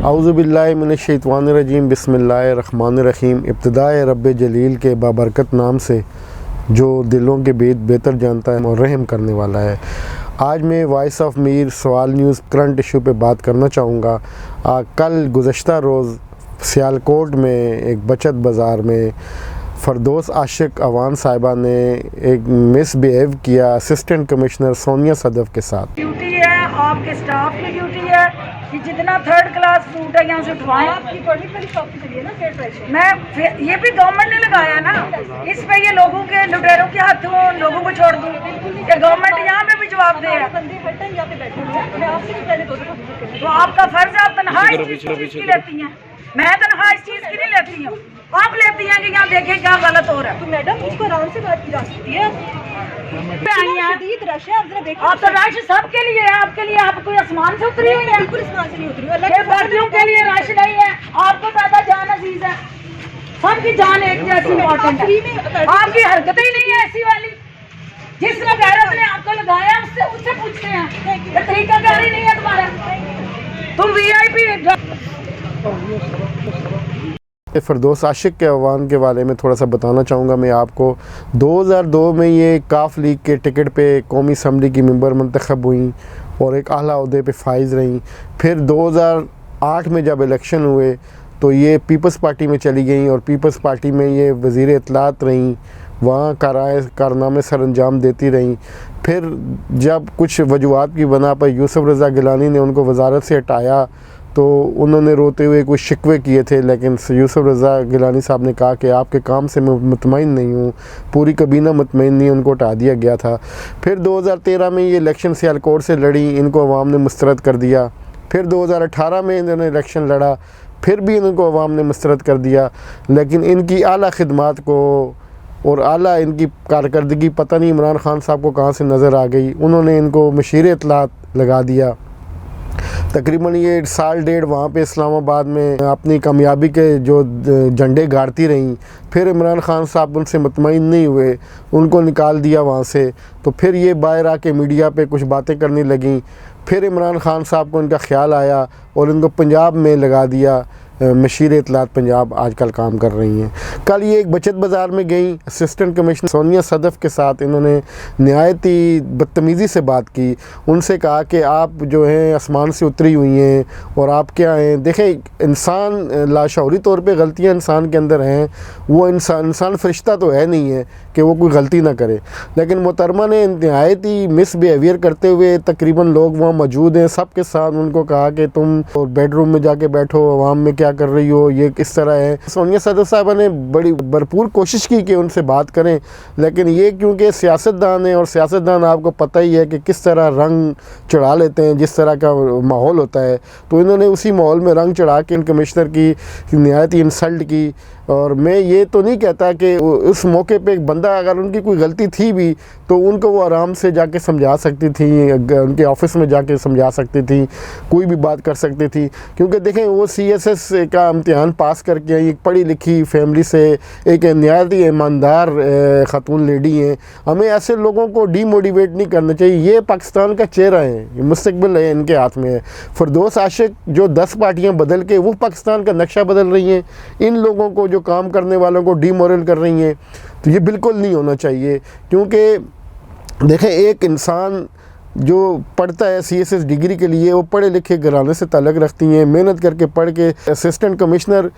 औज़ुबिल्लाहि मिनश्शैतानिर्रजीम बिस्मिल्लाहिर्रहमानिर्रहीम। इब्तिदाए रब्बे जलील के बाबरकत नाम से जो दिलों के बेहतर जानता है और रहम करने वाला है। आज मैं वॉइस ऑफ मीर सवाल न्यूज़ करंट इशू पे बात करना चाहूँगा। कल गुज़श्ता रोज़ सियालकोट में एक बचत बाज़ार में फ़रदौस आशिक अवान साहिबा ने एक मिसबिहेव किया असिस्टेंट कमिश्नर सोनिया सदफ़ के साथ। ड्यूटी है, आपके स्टाफ की ड्यूटी है कि जितना थर्ड क्लास फ्रूट है यहाँ से उठवाएं। आपकी परमिट वाली शॉप की चलिए ना, फेयर प्राइस। मैं ये भी गवर्नमेंट ने लगाया ना, इस पे ये लोगों के लुटेरों के हाथों लोगों को छोड़ दूँ कि गवर्नमेंट यहाँ पे भी जवाब दे। तो आपका फर्ज है, आप तनख्वाह इस चीज की लेती हैं, मैं तनख्वाह इस चीज की नहीं लेती हूँ। आप लेती हैं कि यहाँ देखें क्या गलत हो रहा है। तो मैडम इसको आराम से बात की जा सकती है। आप तो रश सबके लिए है, आपके लिए आप कोई आसमान से उतरी हुई है? बिल्कुल आसमान से नहीं उतरी हुई, बाकियों के लिए रश नहीं है, आपको ज्यादा जान अजीज है। सबकी जान एक जैसी इम्पोर्टेंट है, आपकी हरकतें ही नहीं है ऐसी वाली। जिस गैरत ने आपको लगाया उससे पूछते हैं, तरीकाकारी नहीं है तुम्हारा, तुम VIP। फ़रदौस आशिक अवान के बारे में थोड़ा सा बताना चाहूँगा मैं आपको। 2002 में ये काफ लीग के टिकट पे कौमी असम्बली की मेंबर मंतखब हुई और एक आला ओहदे पे फाइज रहीं। फिर 2008 में जब इलेक्शन हुए तो ये पीपल्स पार्टी में चली गई और पीपल्स पार्टी में ये वज़ीर इत्तलात रहीं, वहाँ कारनामे सर अंजाम देती रहीं। फिर जब कुछ वजूहात की बना पर यूसुफ रज़ा गिलानी ने उनको वजारत से हटाया तो उन्होंने रोते हुए कुछ शिकवे किए थे, लेकिन यूसुफ रज़ा गिलानी साहब ने कहा कि आपके काम से मैं मुतमईन नहीं हूँ, पूरी कबीना मुतमईन नहीं, उनको हटा दिया गया था। फिर 2013 में ये इलेक्शन सियालकोट से लड़ी, इनको अवाम ने मुस्तरद कर दिया। फिर 2018 में इन्होंने इलेक्शन लड़ा, फिर भी इनको अवाम ने मुस्तरद कर दिया। लेकिन इनकी आला खिदमात को और आला इनकी कारकर्दगी पता नहीं इमरान खान साहब को कहाँ से नज़र आ गई, उन्होंने इनको मशीर इत्तलात लगा दिया। तकरीबन ये साल डेढ़ वहाँ पे इस्लामाबाद में अपनी कामयाबी के जो झंडे गाड़ती रहीं। फिर इमरान खान साहब उनसे मुतमईन नहीं हुए, उनको निकाल दिया वहाँ से। तो फिर ये बाहर आके मीडिया पे कुछ बातें करने लगीं। फिर इमरान खान साहब को इनका ख्याल आया और इनको पंजाब में लगा दिया। मशीर इत्तलात पंजाब आजकल काम कर रही हैं। कल ये एक बचत बाज़ार में गई असिस्टेंट कमिश्नर सोनिया सदफ़ के साथ, इन्होंने नहायत ही बदतमीज़ी से बात की। उनसे कहा कि आप जो हैं आसमान से उतरी हुई हैं और आप क्या हैं। देखें, इंसान लाशऊरी तौर पे गलतियां इंसान के अंदर हैं, वो इंसान फ़रिश्ता तो है नहीं है कि वो कोई गलती ना करे। लेकिन मोहतरमा ने नहायत ही मिसबिहेवियर करते हुए, तकरीबन लोग वहाँ मौजूद हैं सब के साथ, उनको कहा कि तुम बेडरूम में जाके बैठो, अवाम में क्या कर रही हो, ये किस तरह है। सोनिया सदफ़ साहबा ने बड़ी भरपूर कोशिश की कि उनसे बात करें, लेकिन ये क्योंकि सियासतदान है और सियासतदान आपको पता ही है कि किस तरह रंग चढ़ा लेते हैं, जिस तरह का माहौल होता है, तो इन्होंने उसी माहौल में रंग चढ़ा के इन कमिश्नर की नहायत ही इंसल्ट की। और मैं ये तो नहीं कहता कि उस मौके पे एक बंदा अगर उनकी कोई गलती थी भी तो उनको वो आराम से जाके समझा सकती थी, उनके ऑफिस में जाके समझा सकती थी, कोई भी बात कर सकती थी। क्योंकि देखें, वो CSS का इम्तिहान पास करके आई, एक पढ़ी लिखी फैमिली से, एक नहायत ही ईमानदार ख़ातून लेडी हैं। हमें ऐसे लोगों को डीमोटिवेट नहीं करना चाहिए। ये पाकिस्तान का चेहरा है, ये मुस्तकबिल है, इनके हाथ में है। फ़रदौस आशिक जो 10 पार्टियाँ बदल के वो पाकिस्तान का नक्शा बदल रही हैं, इन लोगों को, जो काम करने वालों को डीमोरल कर रही हैं, तो ये बिल्कुल नहीं होना चाहिए। क्योंकि देखें, एक इंसान जो पढ़ता है CSS डिग्री के लिए, वो पढ़े लिखे घराने से ताल्लुक़ रखती हैं, मेहनत करके पढ़ के असिस्टेंट कमिश्नर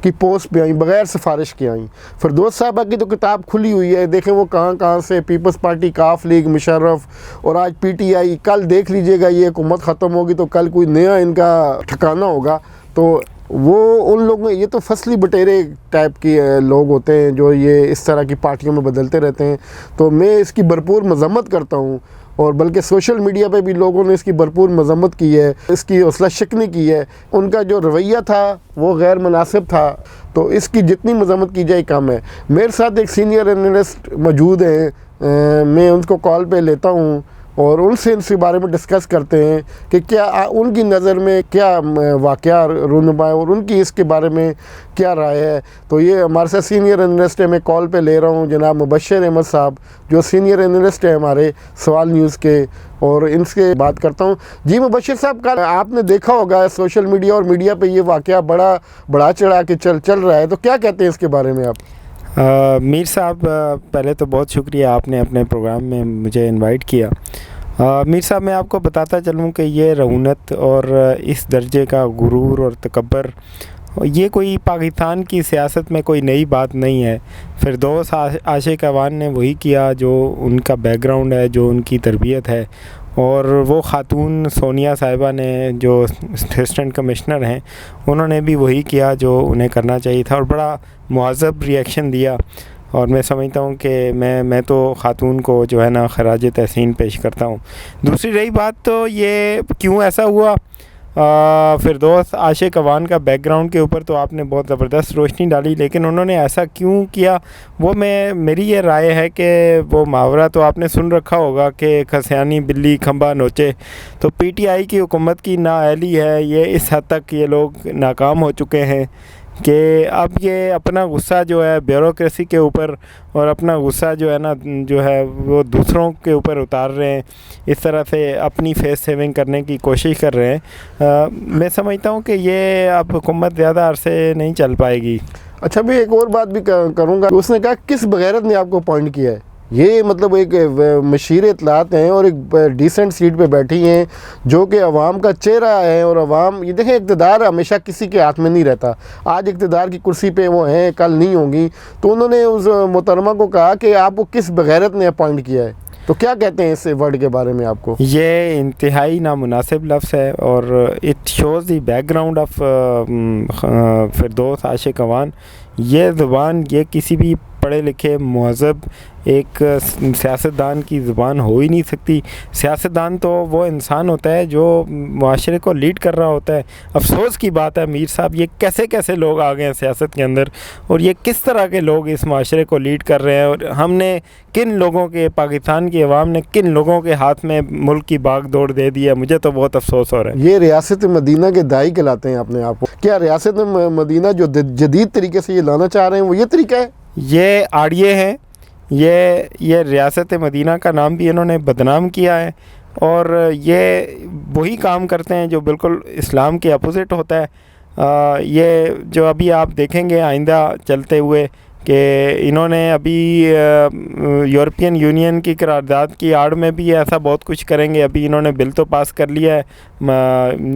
की पोस्ट पे आई, बग़ैर सिफारिश के आई। फ़रदौस साहबा की तो किताब खुली हुई है, देखें वो कहाँ से पीपल्स पार्टी, काफ लीग, मुशर्रफ और आज PTI। कल देख लीजिएगा, ये हुकूमत ख़त्म होगी तो कल कोई नया इनका ठिकाना होगा। तो वो उन लोगों, ये तो फसली बटेरे टाइप के लोग होते हैं जो ये इस तरह की पार्टियों में बदलते रहते हैं। तो मैं इसकी भरपूर मज़म्मत करता हूँ, और बल्कि सोशल मीडिया पे भी लोगों ने इसकी भरपूर मज़म्मत की है, इसकी हौसला शिकनी की है। उनका जो रवैया था वो गैर मुनासिब था, तो इसकी जितनी मज़म्मत की जाए कम है। मेरे साथ एक सीनियर एनालिस्ट मौजूद हैं, मैं उनको कॉल पे लेता हूँ और उनसे इसके बारे में डिस्कस करते हैं कि क्या उनकी नज़र में क्या वाक़या रूनुमा है और उनकी इसके बारे में क्या राय है। तो ये हमारे साथ सीनियर एनालिस्ट है, मैं कॉल पे ले रहा हूँ जनाब मुबशिर अहमद साहब, जो सीनियर एनालिस्ट है हमारे सवाल न्यूज़ के, और इनसे बात करता हूँ। जी मुबशिर साहब, कल आपने देखा होगा सोशल मीडिया और मीडिया पे ये वाक़या बड़ा चढ़ा के चल रहा है, तो क्या कहते हैं इसके बारे में आप? मीर साहब, पहले तो बहुत शुक्रिया आपने अपने प्रोग्राम में मुझे इनवाइट किया। मीर साहब, मैं आपको बताता चलूँ कि ये रऊनत और इस दर्जे का गुरूर और तकब्बर, ये कोई पाकिस्तान की सियासत में कोई नई बात नहीं है। फिरदौस आशिक अवान ने वही किया जो उनका बैकग्राउंड है, जो उनकी तरबियत है, और वो ख़ातून सोनिया साहिबा ने जो असिस्टेंट कमिश्नर हैं, उन्होंने भी वही किया जो उन्हें करना चाहिए था और बड़ा मुहज़्ज़ब रिएक्शन दिया। और मैं समझता हूँ कि मैं तो ख़ातून को जो है ना खराज तहसीन पेश करता हूँ। दूसरी रही बात, तो ये क्यों ऐसा हुआ, फिरदौस आशिक अवान का बैकग्राउंड के ऊपर तो आपने बहुत ज़बरदस्त रोशनी डाली, लेकिन उन्होंने ऐसा क्यों किया वो मेरी ये राय है कि वो मुहावरा तो आपने सुन रखा होगा कि खसियानी बिल्ली खंबा नोचे। तो पीटीआई की हुकूमत की नाअहली है, ये इस हद तक ये लोग नाकाम हो चुके हैं कि अब ये अपना गुस्सा जो है ब्यूरोक्रेसी के ऊपर और अपना गुस्सा जो है ना जो है वो दूसरों के ऊपर उतार रहे हैं, इस तरह से अपनी फेस सेविंग करने की कोशिश कर रहे हैं। मैं समझता हूँ कि ये अब हुकूमत ज़्यादा अरसे नहीं चल पाएगी। अच्छा, मैं एक और बात भी करूँगा। उसने कहा किस बगैरत ने आपको अपॉइंट किया है, ये मतलब एक मशीर इतलात हैं और एक डिसेंट सीट पे बैठी हैं जो कि अवाम का चेहरा है। और अवाम, ये देखें, इक़्तिदार हमेशा किसी के हाथ में नहीं रहता। आज इक़्तिदार की कुर्सी पे वो हैं, कल नहीं होंगी। तो उन्होंने उस मोहतरमा को कहा कि आपको किस बगैरत ने अपॉइंट किया है, तो क्या कहते हैं इस वर्ड के बारे में आपको? ये इंतहाई नामुनासिब लफ्ज़ है और it shows the background of Firdous Ashiq Awan. ये ज़ुबान, ये किसी भी पढ़े लिखे मुहज़्ज़ब एक सियासतदान की ज़ुबान हो ही नहीं सकती। सियासतदान तो वो इंसान होता है जो मुआशरे को लीड कर रहा होता है। अफसोस की बात है मीर साहब, ये कैसे कैसे लोग आ गए हैं सियासत के अंदर और ये किस तरह के लोग इस मुआशरे को लीड कर रहे हैं, और हमने किन लोगों के, पाकिस्तान की अवाम ने किन लोगों के हाथ में मुल्क की बाग दौड़ दे दी है। मुझे तो बहुत अफसोस हो रहा है। ये रियासत मदीना के दाई कहलाते हैं अपने आप को। क्या रियासत मदीना जो जदीद तरीके से ये लाना चाह रहे हैं वो ये तरीका है? ये आड़िए हैं, ये रियासत मदीना का नाम भी इन्होंने बदनाम किया है और ये वही काम करते हैं जो बिल्कुल इस्लाम के अपोज़िट होता है। ये जो अभी आप देखेंगे आइंदा चलते हुए कि इन्होंने अभी यूरोपियन यूनियन की करारदाद की आड़ में भी ऐसा बहुत कुछ करेंगे। अभी इन्होंने बिल तो पास कर लिया है,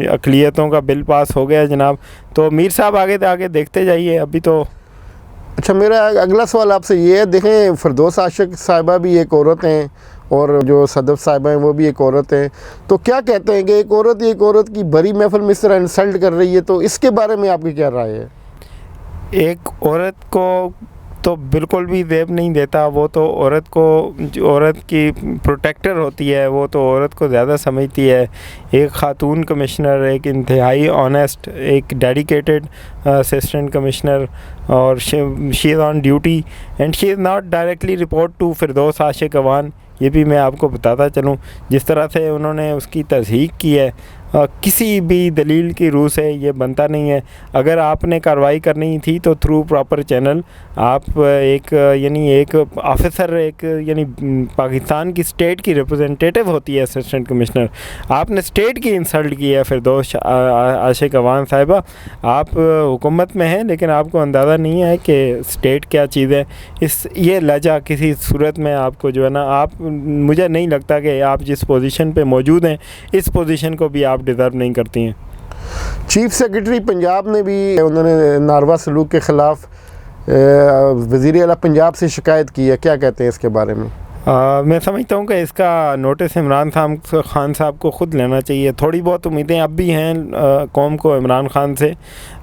अक़लियतों का बिल पास हो गया है जनाब। तो मीर साहब आगे देखते जाइए अभी तो। अच्छा, मेरा अगला सवाल आपसे ये है, देखें फिरदौस आशिक साहिबा भी एक औरत हैं और जो सदफ साहिबा हैं वो भी एक औरत हैं, तो क्या कहते हैं कि एक औरत की बड़ी महफिल में इस तरह इंसल्ट कर रही है, तो इसके बारे में आपकी क्या राय है? एक औरत को तो बिल्कुल भी ज़ेब नहीं देता, वो तो औरत को, जो औरत की प्रोटेक्टर होती है, वो तो औरत को ज़्यादा समझती है। एक ख़ातून कमिश्नर, एक इंतहाई ऑनेस्ट, एक डेडिकेटेड असिस्टेंट कमिश्नर, और she is on duty and she is not directly report to Firdous Ashiq Awan. ये भी मैं आपको बताता चलूँ, जिस तरह से उन्होंने उसकी तस्दीक की है, किसी भी दलील की रूह से ये बनता नहीं है। अगर आपने कार्रवाई करनी थी तो थ्रू प्रॉपर चैनल आप एक ऑफिसर, यानी पाकिस्तान की स्टेट की रिप्रेजेंटेटिव होती है असिस्टेंट कमिश्नर, आपने स्टेट की इंसल्ट की है फिरदौस आशिक अवान साहिबा। आप हुकूमत में हैं लेकिन आपको अंदाज़ा नहीं है कि स्टेट क्या चीज़ है। ये लहजा किसी सूरत में आपको जो है ना, मुझे नहीं लगता कि आप जिस पोजीशन पे मौजूद हैं इस पोजीशन को भी आप डिज़र्व नहीं करती हैं। चीफ सेक्रेटरी पंजाब ने भी, उन्होंने नारवा सलूक के ख़िलाफ़ वज़ीर आला पंजाब से शिकायत की है, क्या कहते हैं इसके बारे में? मैं समझता हूँ कि इसका नोटिस इमरान खान साहब को ख़ुद लेना चाहिए। थोड़ी बहुत उम्मीदें अब भी हैं कौम को इमरान खान से।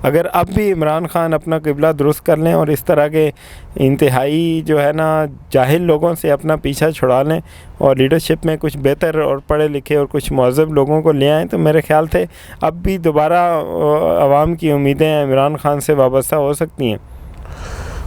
अगर अब भी इमरान खान अपना क़िबला दुरुस्त कर लें और इस तरह के इंतहाई जो है ना जाहिल लोगों से अपना पीछा छुड़ा लें और लीडरशिप में कुछ बेहतर और पढ़े लिखे और कुछ मुहज़्ज़ब लोगों को ले आएँ, तो मेरे ख़्याल से अब भी दोबारा आवाम की उम्मीदें इमरान खान से वाबस्ता हो सकती हैं।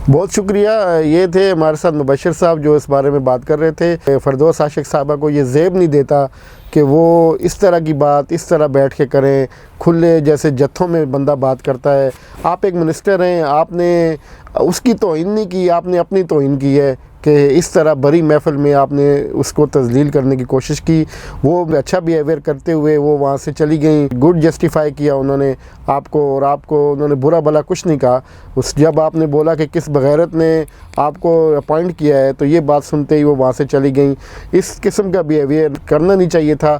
बहुत शुक्रिया। ये थे हमारे साथ मुबशिर साहब जो इस बारे में बात कर रहे थे। फ़िरदौस आशिक साहबा को ये ज़ेब नहीं देता कि वो इस तरह की बात इस तरह बैठ के करें, खुले जैसे जत्थों में बंदा बात करता है। आप एक मिनिस्टर हैं, आपने उसकी तौहीन नहीं की, आपने अपनी तौहीन की है कि इस तरह बड़ी महफ़िल में आपने उसको तज़लील करने की कोशिश की। वो अच्छा बिहेवियर करते हुए वो वहाँ से चली गई, गुड जस्टिफाई किया उन्होंने आपको, और आपको उन्होंने बुरा भला कुछ नहीं कहा। उस जब आपने बोला कि किस बगैरत ने आपको अपॉइंट किया है, तो ये बात सुनते ही वो वहाँ से चली गई। इस किस्म का बिहेवियर करना नहीं चाहिए था।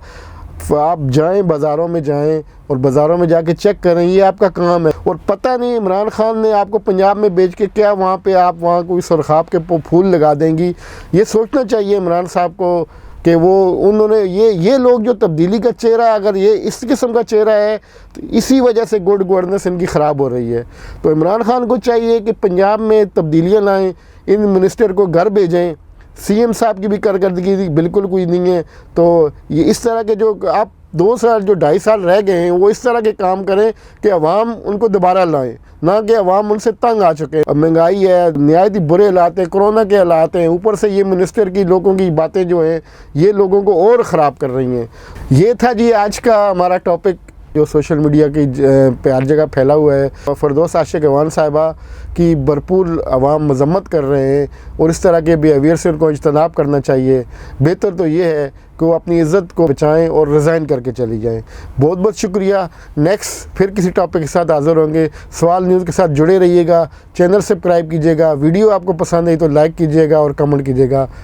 आप जाएं, बाज़ारों में जाएं और बाज़ारों में जाके चेक करें, ये आपका काम है। और पता नहीं इमरान खान ने आपको पंजाब में बेच के क्या वहाँ पे आप वहाँ कोई सुरखाब के फूल लगा देंगी। ये सोचना चाहिए इमरान साहब को कि वो उन्होंने ये लोग जो तब्दीली का चेहरा, अगर ये इस किस्म का चेहरा है तो इसी वजह से गुड गवर्नेंस इनकी ख़राब हो रही है। तो इमरान खान को चाहिए कि पंजाब में तब्दीलियाँ लाएँ, इन मिनिस्टर को घर भेजें। सीएम साहब की भी कारकर्दगी बिल्कुल कोई नहीं है। तो ये इस तरह के जो आप 2 साल जो 2.5 साल रह गए हैं, वो इस तरह के काम करें कि अवाम उनको दोबारा लाएं, ना कि अवाम उनसे तंग आ चुके हैं। अब महंगाई है, नहायत ही बुरे हालात हैं, कोरोना के हालात हैं, ऊपर से ये मिनिस्टर की लोगों की बातें जो हैं ये लोगों को और ख़राब कर रही हैं। ये था जी आज का हमारा टॉपिक जो सोशल मीडिया की पे हर जगह फैला हुआ है। फ़िरदौस आशिक अवान साहिबा की भरपूर अवाम मजम्मत कर रहे हैं और इस तरह के बिहेवियर से उनको इज्तनाब करना चाहिए। बेहतर तो ये है कि वो अपनी इज़्ज़त को बचाएं और रिज़ाइन करके चली जाएं। बहुत बहुत शुक्रिया। नेक्स्ट फिर किसी टॉपिक के साथ हाज़िर होंगे। सवाल न्यूज़ के साथ जुड़े रहिएगा, चैनल सब्सक्राइब कीजिएगा। वीडियो आपको पसंद आई तो लाइक कीजिएगा और कमेंट कीजिएगा।